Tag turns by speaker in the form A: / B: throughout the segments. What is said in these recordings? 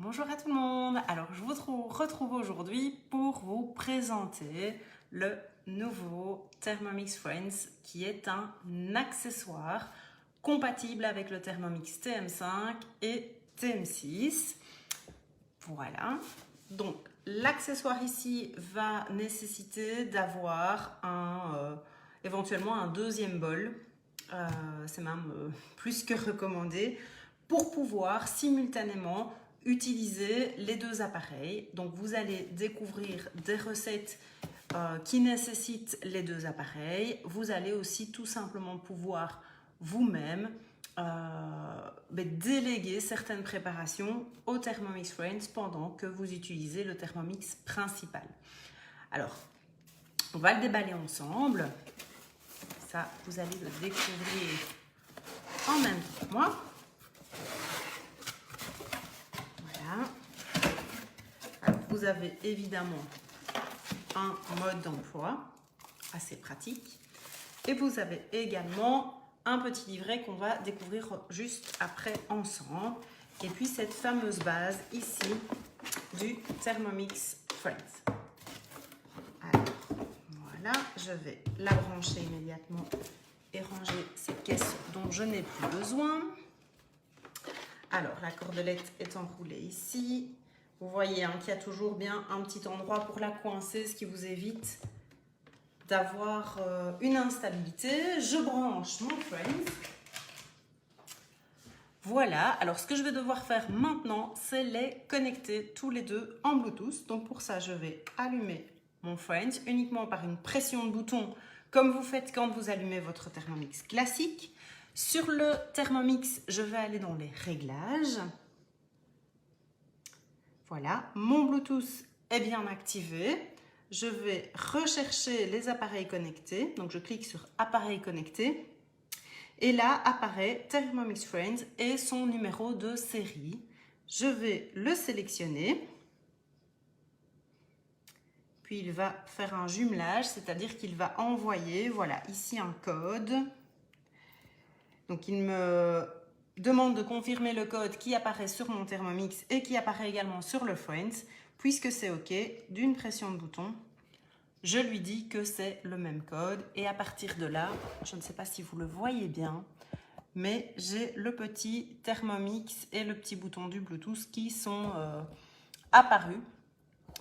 A: Bonjour à tout le monde. Alors je vous retrouve aujourd'hui pour vous présenter le nouveau Thermomix Friends qui est un accessoire compatible avec le Thermomix TM5 et TM6. Voilà. Donc l'accessoire ici va nécessiter d'avoir éventuellement un deuxième bol. C'est même plus que recommandé pour pouvoir simultanément utiliser les deux appareils. Donc vous allez découvrir des recettes qui nécessitent les deux appareils. Vous allez aussi tout simplement pouvoir vous-même déléguer certaines préparations au Thermomix Friends pendant que vous utilisez le Thermomix principal. Alors, on va le déballer ensemble. Ça, vous allez le découvrir en même temps que moi. Voilà. Alors, vous avez évidemment un mode d'emploi assez pratique. Et vous avez également un petit livret qu'on va découvrir juste après ensemble. Et puis cette fameuse base ici du Thermomix Friends. Alors, voilà, je vais la brancher immédiatement et ranger cette caisse dont je n'ai plus besoin. Alors, la cordelette est enroulée ici. Vous voyez qu'il y a toujours bien un petit endroit pour la coincer, ce qui vous évite d'avoir une instabilité. Je branche mon Friends. Voilà, alors ce que je vais devoir faire maintenant, c'est les connecter tous les deux en Bluetooth. Donc pour ça, je vais allumer mon Friends uniquement par une pression de bouton, comme vous faites quand vous allumez votre Thermomix classique. Sur le Thermomix, je vais aller dans les réglages. Voilà, mon Bluetooth est bien activé. Je vais rechercher les appareils connectés. Donc, je clique sur appareils connectés. Et là, apparaît Thermomix Friends et son numéro de série. Je vais le sélectionner. Puis, il va faire un jumelage, c'est-à-dire qu'il va envoyer, voilà, ici un code. Donc, il me demande de confirmer le code qui apparaît sur mon Thermomix et qui apparaît également sur le Friends. Puisque c'est OK, d'une pression de bouton, je lui dis que c'est le même code. Et à partir de là, je ne sais pas si vous le voyez bien, mais j'ai le petit Thermomix et le petit bouton du Bluetooth qui sont apparus.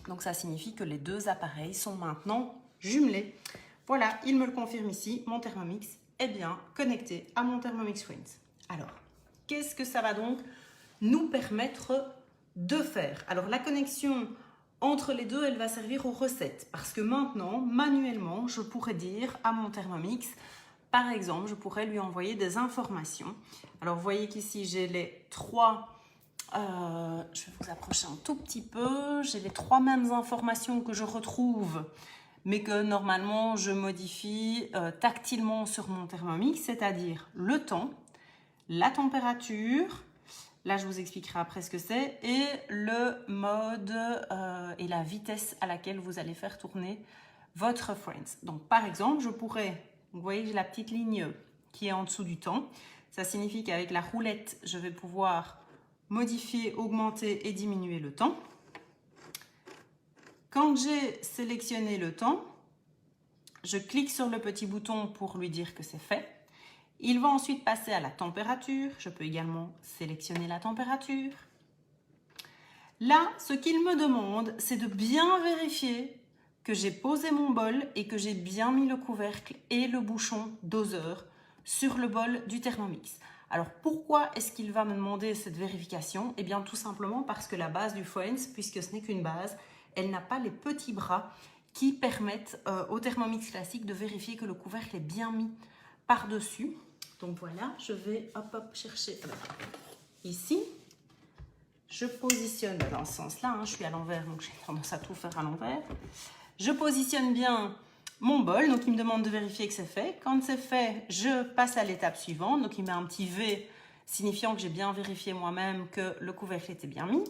A: Donc ça signifie que les deux appareils sont maintenant jumelés. Voilà, il me le confirme ici, mon Thermomix est bien connecté à mon Thermomix Friends. Alors, qu'est-ce que ça va donc nous permettre de faire? Alors, la connexion entre les deux, elle va servir aux recettes. Parce que maintenant, manuellement, je pourrais dire à mon Thermomix, par exemple, je pourrais lui envoyer des informations. Alors, vous voyez qu'ici, j'ai les trois... je vais vous approcher un tout petit peu. J'ai les trois mêmes informations que je retrouve, mais que normalement, je modifie tactilement sur mon Thermomix, c'est-à-dire le temps, la température, là je vous expliquerai après ce que c'est, et le mode et la vitesse à laquelle vous allez faire tourner votre Friends. Donc par exemple, je pourrais, vous voyez j'ai la petite ligne qui est en dessous du temps, ça signifie qu'avec la roulette, je vais pouvoir modifier, augmenter et diminuer le temps. Quand j'ai sélectionné le temps, je clique sur le petit bouton pour lui dire que c'est fait. Il va ensuite passer à la température. Je peux également sélectionner la température. Là, ce qu'il me demande, c'est de bien vérifier que j'ai posé mon bol et que j'ai bien mis le couvercle et le bouchon doseur sur le bol du Thermomix. Alors, pourquoi est-ce qu'il va me demander cette vérification? Eh bien, tout simplement parce que la base du Friends, puisque ce n'est qu'une base, elle n'a pas les petits bras qui permettent au Thermomix classique de vérifier que le couvercle est bien mis par-dessus. Donc voilà, je vais chercher ici. Je positionne dans ce sens-là, je suis à l'envers, donc j'ai tendance à tout faire à l'envers. Je positionne bien mon bol, donc il me demande de vérifier que c'est fait. Quand c'est fait, je passe à l'étape suivante. Donc il met un petit V signifiant que j'ai bien vérifié moi-même que le couvercle était bien mis.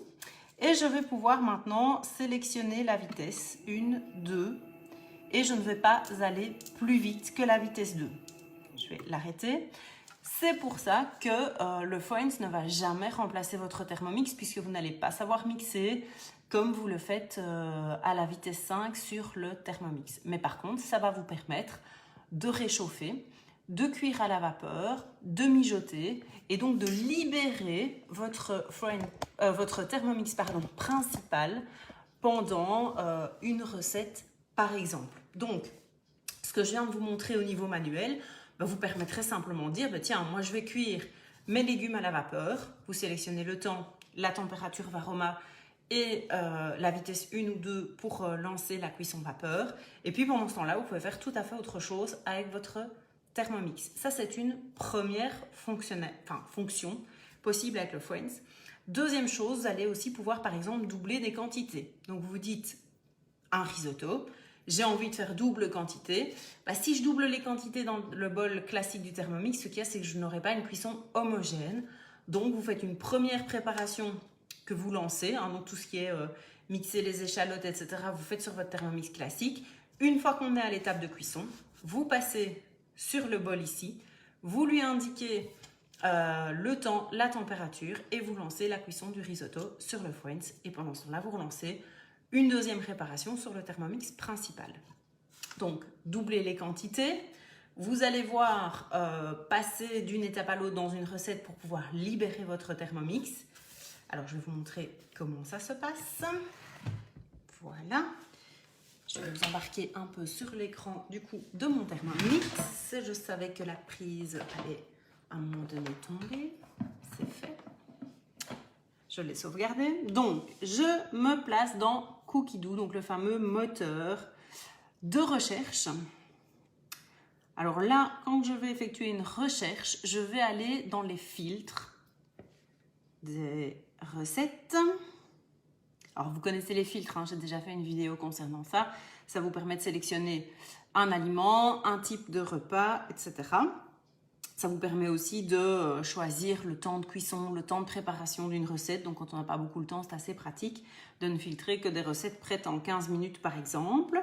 A: Et je vais pouvoir maintenant sélectionner la vitesse 1, 2, et je ne vais pas aller plus vite que la vitesse 2. Je vais l'arrêter. C'est pour ça que le Friends ne va jamais remplacer votre Thermomix puisque vous n'allez pas savoir mixer comme vous le faites à la vitesse 5 sur le Thermomix. Mais par contre, ça va vous permettre de réchauffer, de cuire à la vapeur, de mijoter et donc de libérer votre Thermomix principal pendant une recette par exemple. Donc, ce que je viens de vous montrer au niveau manuel vous permettrait simplement de dire, tiens, moi je vais cuire mes légumes à la vapeur. Vous sélectionnez le temps, la température Varoma et la vitesse 1 ou 2 pour lancer la cuisson vapeur. Et puis pendant ce temps-là, vous pouvez faire tout à fait autre chose avec votre Thermomix. Ça, c'est une première fonction possible avec le Friends. Deuxième chose, vous allez aussi pouvoir par exemple doubler des quantités. Donc vous dites un risotto, j'ai envie de faire double quantité. Si je double les quantités dans le bol classique du Thermomix, ce qu'il y a, c'est que je n'aurai pas une cuisson homogène. Donc, vous faites une première préparation que vous lancez, donc tout ce qui est mixer les échalotes, etc., vous faites sur votre Thermomix classique. Une fois qu'on est à l'étape de cuisson, vous passez sur le bol ici, vous lui indiquez le temps, la température et vous lancez la cuisson du risotto sur le Friends. Et pendant ce temps-là, vous relancez une deuxième préparation sur le Thermomix principal. Donc, doublez les quantités. Vous allez voir passer d'une étape à l'autre dans une recette pour pouvoir libérer votre Thermomix. Alors, je vais vous montrer comment ça se passe. Voilà. Je vais vous embarquer un peu sur l'écran du coup de mon Thermomix. Je savais que la prise allait à un moment donné tomber. C'est fait. Je l'ai sauvegardé. Donc, je me place dans Cookidoo, donc le fameux moteur de recherche. Alors là, quand je vais effectuer une recherche, je vais aller dans les filtres des recettes. Alors, vous connaissez les filtres, j'ai déjà fait une vidéo concernant ça. Ça vous permet de sélectionner un aliment, un type de repas, etc. Ça vous permet aussi de choisir le temps de cuisson, le temps de préparation d'une recette. Donc, quand on n'a pas beaucoup de temps, c'est assez pratique de ne filtrer que des recettes prêtes en 15 minutes, par exemple.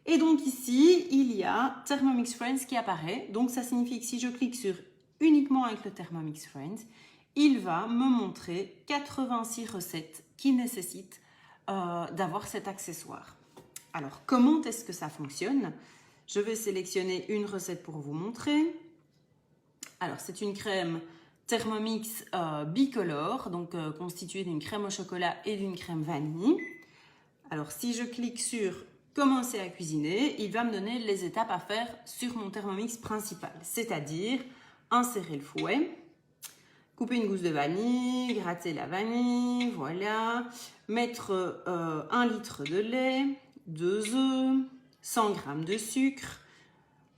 A: Et donc ici, il y a Thermomix Friends qui apparaît. Donc, ça signifie que si je clique sur uniquement avec le Thermomix Friends, il va me montrer 86 recettes qui nécessitent d'avoir cet accessoire. Alors, comment est-ce que ça fonctionne? Je vais sélectionner une recette pour vous montrer. Alors, c'est une crème Thermomix bicolore, donc constituée d'une crème au chocolat et d'une crème vanille. Alors, si je clique sur commencer à cuisiner, il va me donner les étapes à faire sur mon Thermomix principal, c'est-à-dire insérer le fouet, couper une gousse de vanille, gratter la vanille, voilà, mettre 1 litre de lait, 2 œufs, 100 g de sucre,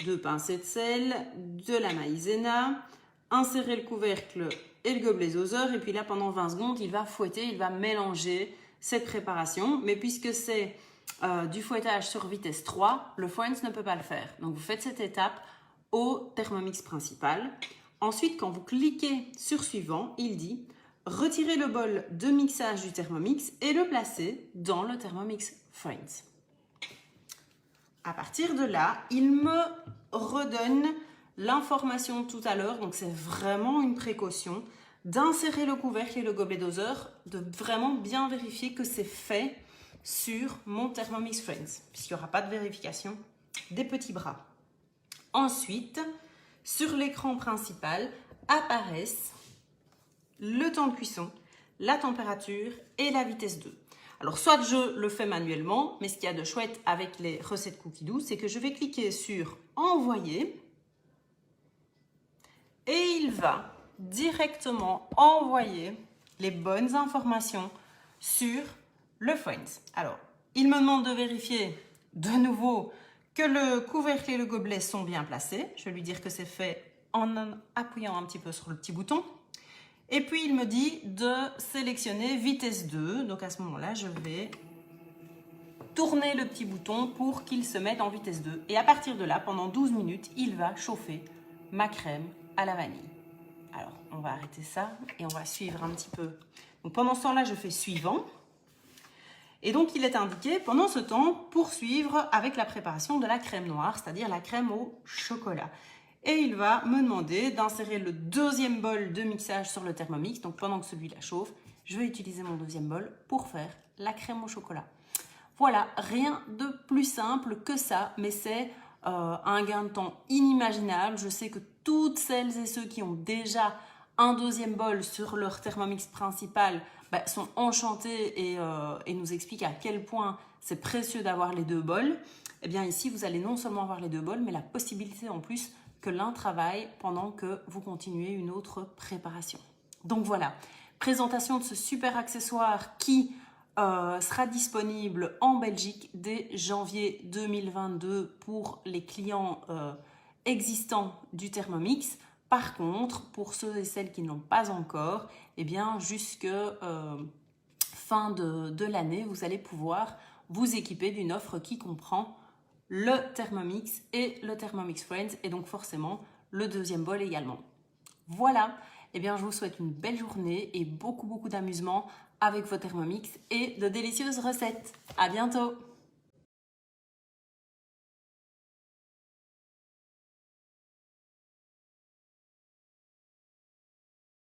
A: 2 pincées de sel, de la maïzena, insérer le couvercle et le gobelet doseur et puis là pendant 20 secondes il va fouetter, il va mélanger cette préparation, mais puisque c'est du fouettage sur vitesse 3, le Friends ne peut pas le faire. Donc vous faites cette étape au Thermomix principal. Ensuite, quand vous cliquez sur suivant, il dit retirez le bol de mixage du Thermomix et le placez dans le Thermomix Friends. À partir de là, il me redonne l'information tout à l'heure, donc c'est vraiment une précaution d'insérer le couvercle et le gobelet doseur, de vraiment bien vérifier que c'est fait sur mon Thermomix Friends, puisqu'il n'y aura pas de vérification des petits bras. Ensuite, sur l'écran principal apparaissent le temps de cuisson, la température et la vitesse 2. Alors, soit je le fais manuellement, mais ce qu'il y a de chouette avec les recettes Cookidoo, c'est que je vais cliquer sur « Envoyer » et il va directement envoyer les bonnes informations sur le Friends. Alors, il me demande de vérifier de nouveau que le couvercle et le gobelet sont bien placés. Je vais lui dire que c'est fait en appuyant un petit peu sur le petit bouton. Et puis, il me dit de sélectionner vitesse 2. Donc, à ce moment-là, je vais tourner le petit bouton pour qu'il se mette en vitesse 2. Et à partir de là, pendant 12 minutes, il va chauffer ma crème à la vanille. Alors, on va arrêter ça et on va suivre un petit peu. Donc, pendant ce temps-là, je fais suivant. Et donc, il est indiqué, pendant ce temps, poursuivre avec la préparation de la crème noire, c'est-à-dire la crème au chocolat. Et il va me demander d'insérer le deuxième bol de mixage sur le Thermomix. Donc pendant que celui-là chauffe, je vais utiliser mon deuxième bol pour faire la crème au chocolat. Voilà, rien de plus simple que ça, mais c'est un gain de temps inimaginable. Je sais que toutes celles et ceux qui ont déjà un deuxième bol sur leur Thermomix principal sont enchantés et nous expliquent à quel point c'est précieux d'avoir les deux bols. Eh bien ici, vous allez non seulement avoir les deux bols, mais la possibilité en plus que l'un travaille pendant que vous continuez une autre préparation. Donc voilà, présentation de ce super accessoire qui sera disponible en Belgique dès janvier 2022 pour les clients existants du Thermomix. Par contre, pour ceux et celles qui n'ont pas encore, eh bien, jusque fin de l'année, vous allez pouvoir vous équiper d'une offre qui comprend le Thermomix et le Thermomix Friends et donc forcément le deuxième bol également. Voilà, eh bien, je vous souhaite une belle journée et beaucoup d'amusement avec vos Thermomix et de délicieuses recettes. À bientôt!